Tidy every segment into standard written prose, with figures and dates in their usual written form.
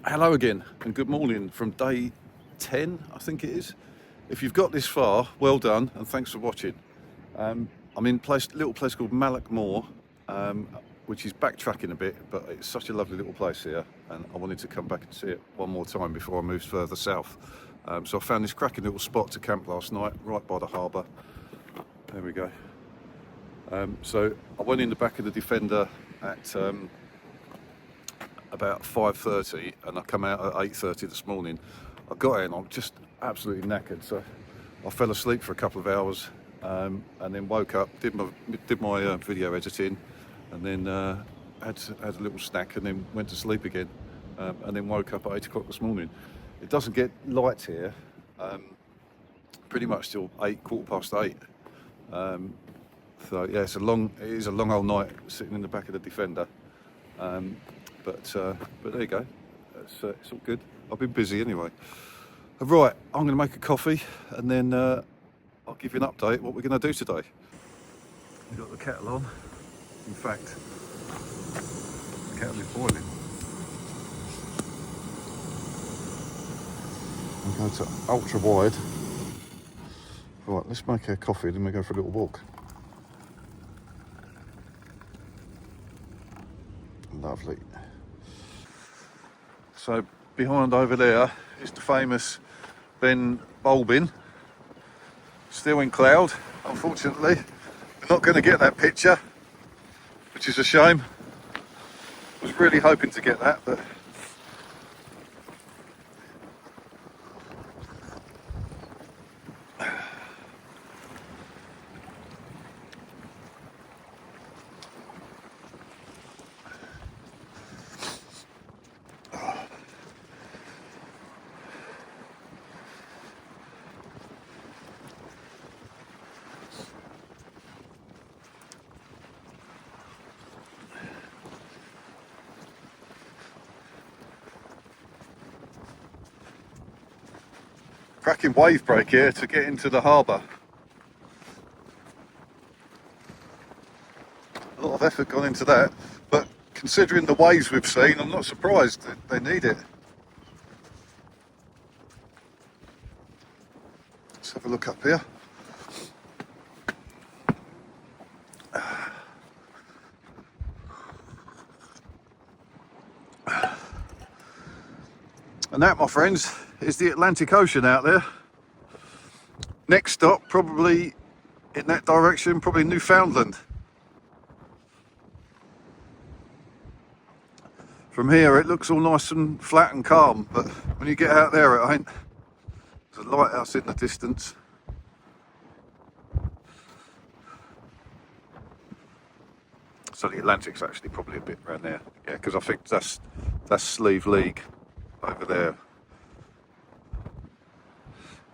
Hello again and good morning from day 10, I think it is. If you've got this far, well done and thanks for watching. I'm in a little place called Mallaghmoor, which is backtracking a bit, but it's such a lovely little place here and I wanted to come back and see it one more time before I moved further south. So I found this cracking little spot to camp last night, right by the harbour. There we go. So I went in the back of the Defender at about 5:30 and I come out at 8:30 this morning. I got in, I'm just absolutely knackered, so I fell asleep for a couple of hours and then woke up, did my video editing, and then had a little snack and then went to sleep again, and then woke up at 8 o'clock this morning. It doesn't get light here pretty much till 8:15. So yeah, it is a long old night sitting in the back of the Defender. But there you go, it's all good. I've been busy anyway. Right, I'm going to make a coffee and then I'll give you an update what we're going to do today. We've got the kettle on. In fact, the kettle is boiling. I'm going to ultra wide. Right, let's make a coffee and then we go for a little walk. Lovely. So behind over there is the famous Belmullet, still in cloud. Unfortunately, we're not going to get that picture, which is a shame. I was really hoping to get that, but cracking wave break here to get into the harbour. A lot of effort gone into that, but considering the waves we've seen, I'm not surprised that they need it. Let's have a look up here. And that, my friends, is the Atlantic Ocean out there. Next stop, probably in that direction, probably Newfoundland. From here, it looks all nice and flat and calm, but when you get out there, it ain't. There's a lighthouse in the distance. So the Atlantic's actually probably a bit around there, yeah, because I think that's Sleeve League over there.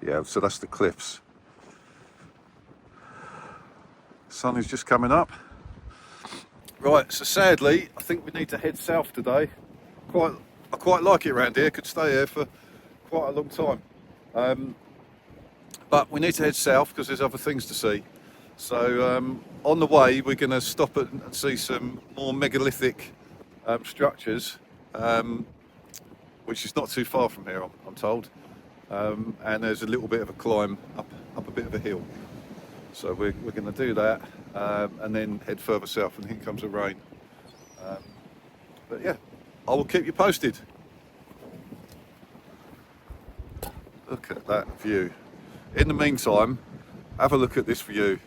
Yeah, so that's the cliffs. Sun is just coming up. Right, so sadly, I think we need to head south today. I quite like it around here, could stay here for quite a long time. But we need to head south because there's other things to see. So on the way, we're going to stop and see some more megalithic structures, which is not too far from here, I'm told. And there's a little bit of a climb up a bit of a hill. So we're going to do that and then head further south, and here comes the rain. But yeah, I will keep you posted. Look at that view. In the meantime, have a look at this view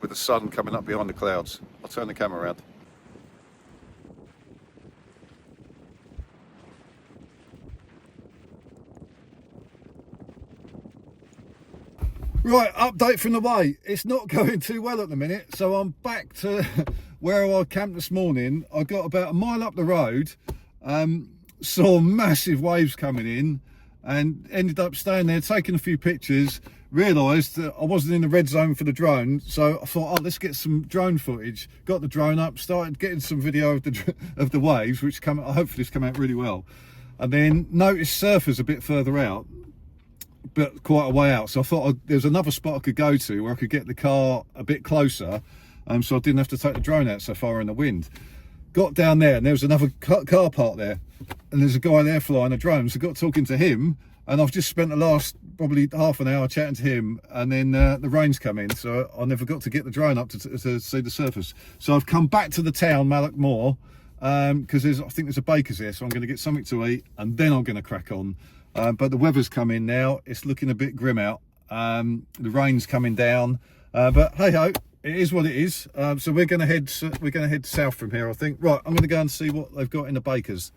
with the sun coming up behind the clouds. I'll turn the camera around. Right, update from the way. It's not going too well at the minute, so I'm back to where I camped this morning. I got about a mile up the road, saw massive waves coming in, and ended up staying there, taking a few pictures, realised that I wasn't in the red zone for the drone, so I thought, oh, let's get some drone footage. Got the drone up, started getting some video of the waves, which hopefully has come out really well. And then noticed surfers a bit further out, but quite a way out, so I thought there was another spot I could go to where I could get the car a bit closer, so I didn't have to take the drone out so far in the wind. got down there and there was another car park there, and there's a guy there flying a drone, so I got talking to him, and I've just spent the last probably half an hour chatting to him, and then the rain's come in, so I never got to get the drone up to see the surface. So I've come back to the town, Mallaghmoor, because I think there's a baker's here, so I'm going to get something to eat, and then I'm going to crack on. But the weather's come in now, it's looking a bit grim out. The rain's coming down, but hey ho, it is what it is. So we're going to head south from here, I think. Right, I'm going to go and see what they've got in the baker's.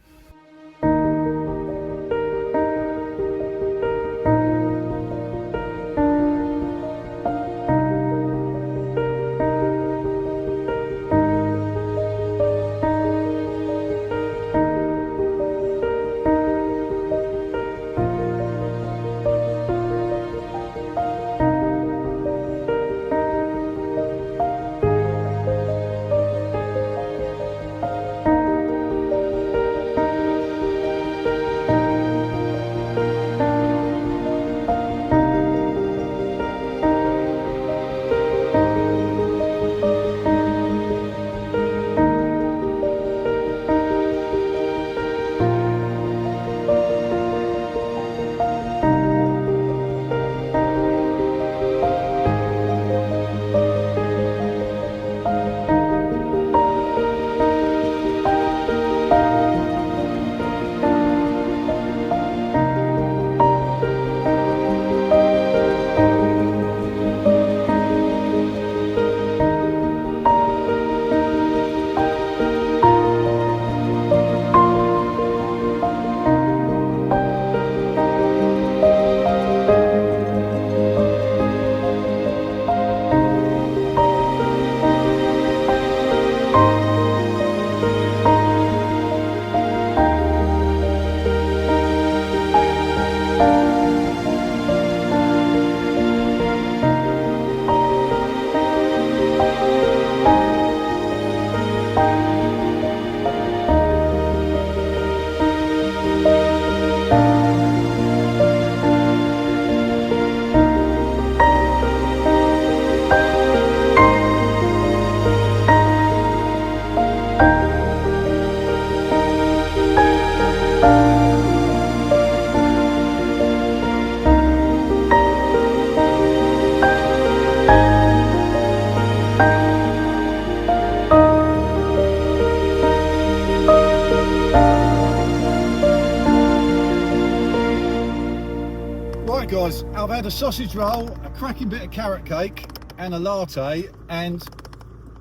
Guys, I've had a sausage roll, a cracking bit of carrot cake and a latte, and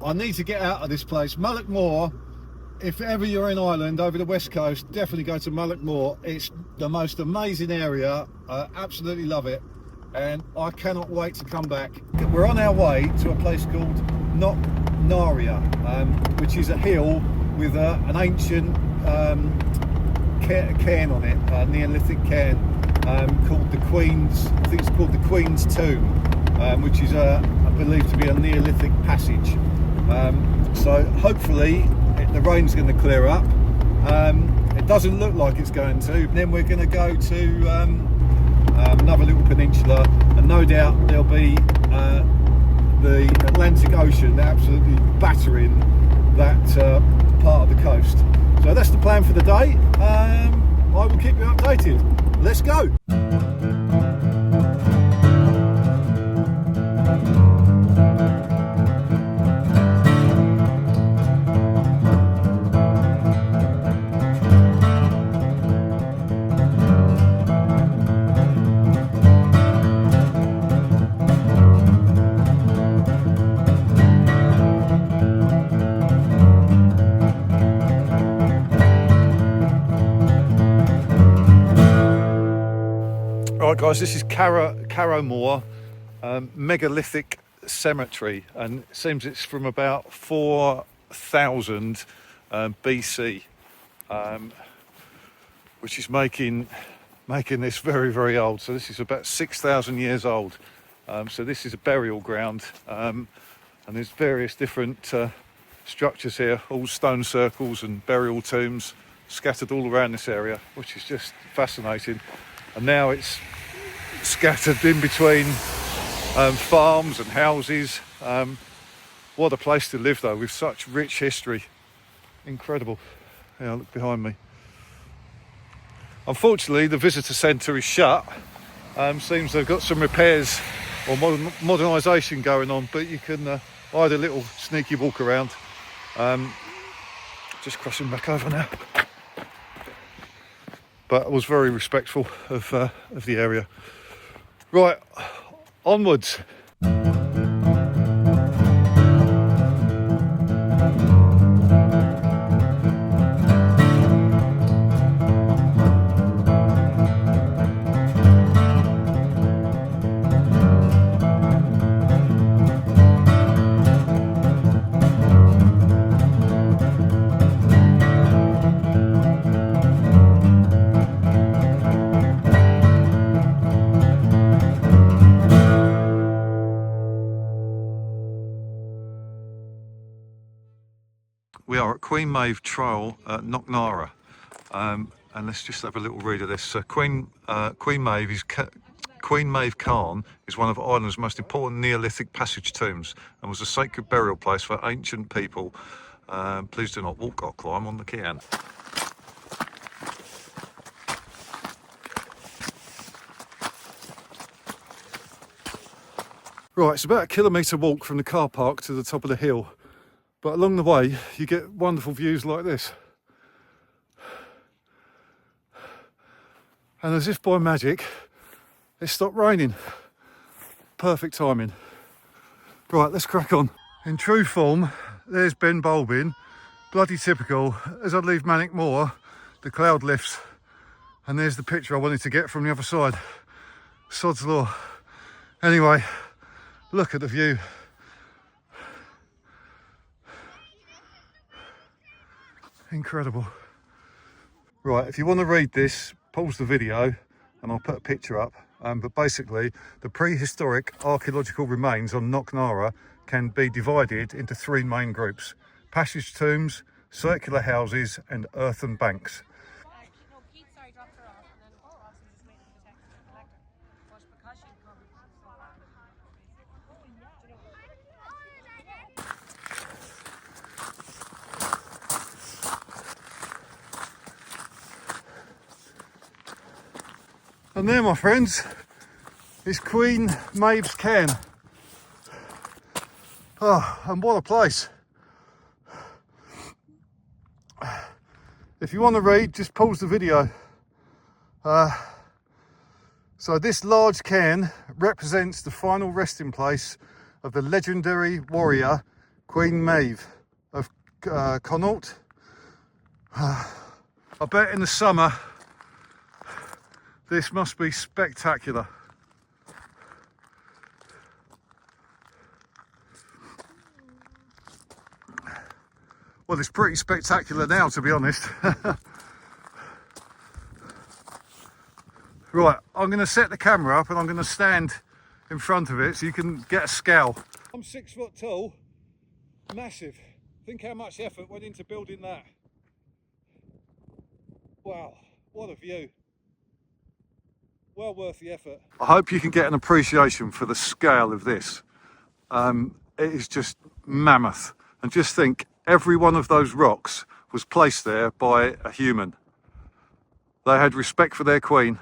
I need to get out of this place. Mallaghmoor, if ever you're in Ireland over the west coast, definitely go to Mallaghmoor. It's the most amazing area. I absolutely love it, and I cannot wait to come back. We're on our way to a place called Knocknarea, which is a hill with an ancient cairn on it, a Neolithic cairn. Called the Queen's, I think it's called the Queen's Tomb, which is believed to be a Neolithic passage. So hopefully the rain's going to clear up. It doesn't look like it's going to. Then we're going to go to another little peninsula, and no doubt there'll be the Atlantic Ocean absolutely battering that part of the coast. So that's the plan for the day. I will keep you updated. Let's go. Right guys, this is Carrowmore megalithic cemetery, and it seems it's from about 4000 BC, which is making this very, very old. So this is about 6,000 years old. So this is a burial ground, and there's various different structures here, all stone circles and burial tombs scattered all around this area, which is just fascinating. And now it's scattered in between farms and houses. What a place to live though, with such rich history. incredible. Yeah, look behind me. Unfortunately, the visitor centre is shut. Seems they've got some repairs or modernisation going on, but you can I had a little sneaky walk around. Just crossing back over now. But I was very respectful of the area. Right, onwards. We are at Queen Maeve Trail at Knocknarea, and let's just have a little read of this. Queen Maeve Cairn is one of Ireland's most important Neolithic passage tombs and was a sacred burial place for ancient people. Please do not walk or climb on the cairn. Right, it's about a kilometre walk from the car park to the top of the hill. But along the way, you get wonderful views like this. And as if by magic, it stopped raining. Perfect timing. Right, let's crack on. In true form, there's Ben Bulbin. Bloody typical. As I leave Mallaghmoor, the cloud lifts. And there's the picture I wanted to get from the other side. Sod's law. Anyway, look at the view. Incredible. Right, if you want to read this, pause the video and I'll put a picture up. But basically, the prehistoric archaeological remains on Knocknarea can be divided into three main groups: passage tombs, circular houses and earthen banks. And there, my friends, is Queen Maeve's Cairn. Oh, and what a place. If you want to read, just pause the video. So this large cairn represents the final resting place of the legendary warrior Queen Maeve of Connaught. I bet in the summer this must be spectacular. Well, it's pretty spectacular now, to be honest. Right, I'm going to set the camera up and I'm going to stand in front of it so you can get a scale. I'm 6 foot tall, massive. Think how much effort went into building that. Wow, what a view. Well worth the effort. I hope you can get an appreciation for the scale of this. It is just mammoth. And just think, every one of those rocks was placed there by a human. They had respect for their queen